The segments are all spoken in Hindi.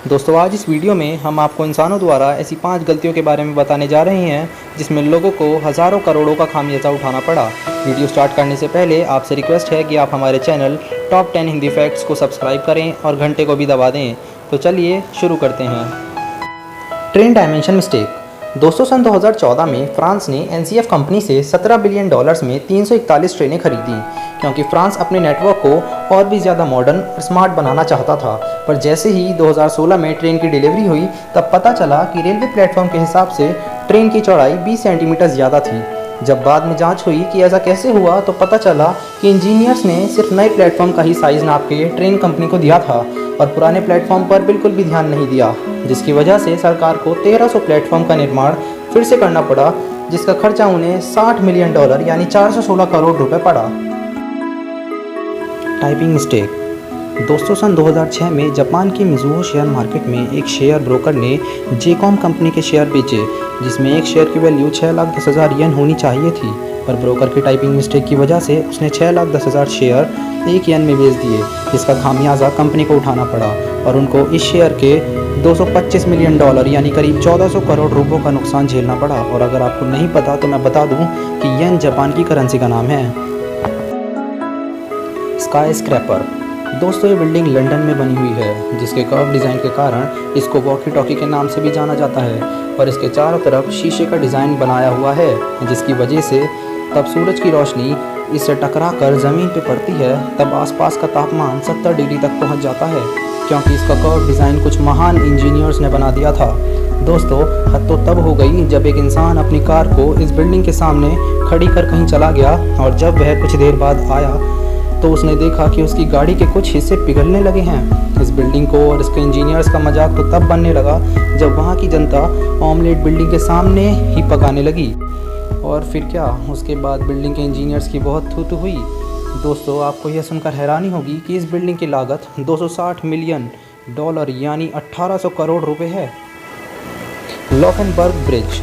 दोस्तों आज इस वीडियो में हम आपको इंसानों द्वारा ऐसी 5 गलतियों के बारे में बताने जा रहे हैं जिसमें लोगों को हज़ारों करोड़ों का खामियाजा उठाना पड़ा। वीडियो स्टार्ट करने से पहले आपसे रिक्वेस्ट है कि आप हमारे चैनल टॉप 10 हिंदी फैक्ट्स को सब्सक्राइब करें और घंटे को भी दबा दें। तो चलिए शुरू करते हैं। Train dimension mistake. दोस्तों सन 2014 में फ्रांस ने एनसीएफ कंपनी से $17 बिलियन में 341 ट्रेनें खरीदी क्योंकि फ्रांस अपने नेटवर्क को और भी ज़्यादा मॉडर्न और स्मार्ट बनाना चाहता था। पर जैसे ही 2016 में ट्रेन की डिलीवरी हुई तब पता चला कि रेलवे प्लेटफॉर्म के हिसाब से ट्रेन की चौड़ाई 20 सेंटीमीटर ज़्यादा थी। जब बाद में जांच हुई कि ऐसा कैसे हुआ तो पता चला कि इंजीनियर्स ने सिर्फ नए प्लेटफॉर्म का ही साइज़ नाप के ट्रेन कंपनी को दिया था और पुराने प्लेटफॉर्म पर बिल्कुल भी ध्यान नहीं दिया, जिसकी वजह से सरकार को 1300 प्लेटफॉर्म का निर्माण फिर से करना पड़ा, जिसका खर्चा उन्हें $60 मिलियन यानी 416 करोड़ रुपए पड़ा। Typing mistake. दोस्तों सन 2006 में जापान की मिज़ुहो शेयर मार्केट में एक शेयर ब्रोकर ने जेकॉम कंपनी के शेयर बेचे, जिसमें एक शेयर की वैल्यू 6,10,000 येन होनी चाहिए थी, पर ब्रोकर की टाइपिंग मिस्टेक की वजह से उसने 6,10,000 शेयर 1 येन में बेच दिए, जिसका खामियाजा कंपनी को उठाना पड़ा और उनको इस शेयर के $225 मिलियन यानी करीब 1400 करोड़ रुपयों का नुकसान झेलना पड़ा। और अगर आपको नहीं पता तो मैं बता दूं कि येन जापान की करेंसी का नाम है। Sky scraper. दोस्तों ये बिल्डिंग लंदन में बनी हुई है, जिसके कर्व डिज़ाइन के कारण इसको वॉकी टॉकी के नाम से भी जाना जाता है और इसके चारों तरफ शीशे का डिज़ाइन बनाया हुआ है, जिसकी वजह से तब सूरज की रोशनी इससे टकराकर ज़मीन पे पड़ती है तब आसपास का तापमान 70 डिग्री तक पहुंच जाता है, क्योंकि इसका कर्व डिज़ाइन कुछ महान इंजीनियर्स ने बना दिया था। दोस्तों हद तो तब हो गई जब एक इंसान अपनी कार को इस बिल्डिंग के सामने खड़ी कर कहीं चला गया और जब वह कुछ देर बाद आया तो उसने देखा कि उसकी गाड़ी के कुछ हिस्से पिघलने लगे हैं। इस बिल्डिंग को और इसके इंजीनियर्स का मजाक तो तब बनने लगा जब वहाँ की जनता ऑमलेट बिल्डिंग के सामने ही पकाने लगी। और फिर क्या, उसके बाद बिल्डिंग के इंजीनियर्स की बहुत थू-थू हुई। दोस्तों आपको यह सुनकर हैरानी होगी कि इस बिल्डिंग की लागत $260 मिलियन यानी 1800 करोड़ रुपए है। लॉफेनबर्ग ब्रिज।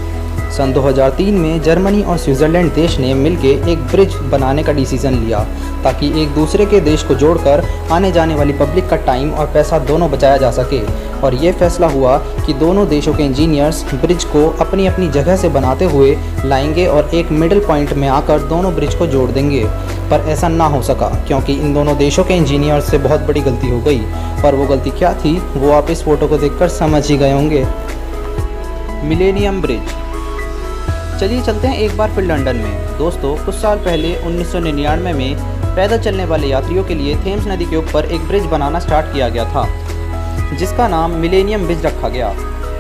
सन 2003 में जर्मनी और स्विट्ज़रलैंड देश ने मिलकर एक ब्रिज बनाने का डिसीजन लिया ताकि एक दूसरे के देश को जोड़कर आने जाने वाली पब्लिक का टाइम और पैसा दोनों बचाया जा सके। और ये फैसला हुआ कि दोनों देशों के इंजीनियर्स ब्रिज को अपनी अपनी जगह से बनाते हुए लाएंगे और एक मिडिल पॉइंट में आकर दोनों ब्रिज को जोड़ देंगे। पर ऐसा ना हो सका क्योंकि इन दोनों देशों के इंजीनियर्स से बहुत बड़ी गलती हो गई। पर वो गलती क्या थी वो आप इस फोटो को देखकर समझ ही गए होंगे। Millennium bridge. चलिए चलते हैं एक बार फिर लंदन में। दोस्तों कुछ साल पहले 1999 में पैदल चलने वाले यात्रियों के लिए थेम्स नदी के ऊपर एक ब्रिज बनाना स्टार्ट किया गया था, जिसका नाम मिलेनियम ब्रिज रखा गया,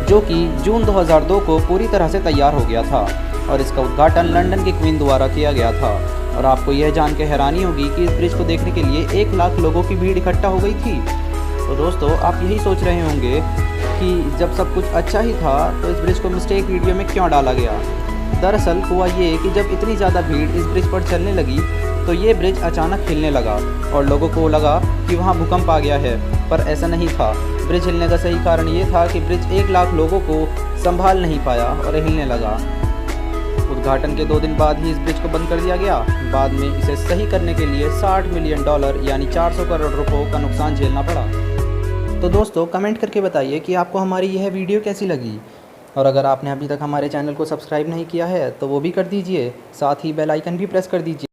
जो कि जून 2002 को पूरी तरह से तैयार हो गया था और इसका उद्घाटन लंदन की क्वीन द्वारा किया गया था। और आपको यह जान के हैरानी होगी कि इस ब्रिज को देखने के लिए 1 लाख लोगों की भीड़ इकट्ठा हो गई थी। तो दोस्तों आप यही सोच रहे होंगे कि जब सब कुछ अच्छा ही था तो इस ब्रिज को मिस्टेक वीडियो में क्यों डाला गया। दरअसल हुआ ये कि जब इतनी ज़्यादा भीड़ इस ब्रिज पर चलने लगी तो ये ब्रिज अचानक हिलने लगा और लोगों को लगा कि वहाँ भूकंप आ गया है, पर ऐसा नहीं था। ब्रिज हिलने का सही कारण ये था कि ब्रिज 1 लाख लोगों को संभाल नहीं पाया और हिलने लगा। उद्घाटन के 2 दिन बाद ही इस ब्रिज को बंद कर दिया गया। बाद में इसे सही करने के लिए $60 मिलियन यानी 400 करोड़ रुपयों का नुकसान झेलना पड़ा। तो दोस्तों कमेंट करके बताइए कि आपको हमारी यह वीडियो कैसी लगी, और अगर आपने अभी तक हमारे चैनल को सब्सक्राइब नहीं किया है तो वो भी कर दीजिए, साथ ही बेल आइकन भी प्रेस कर दीजिए।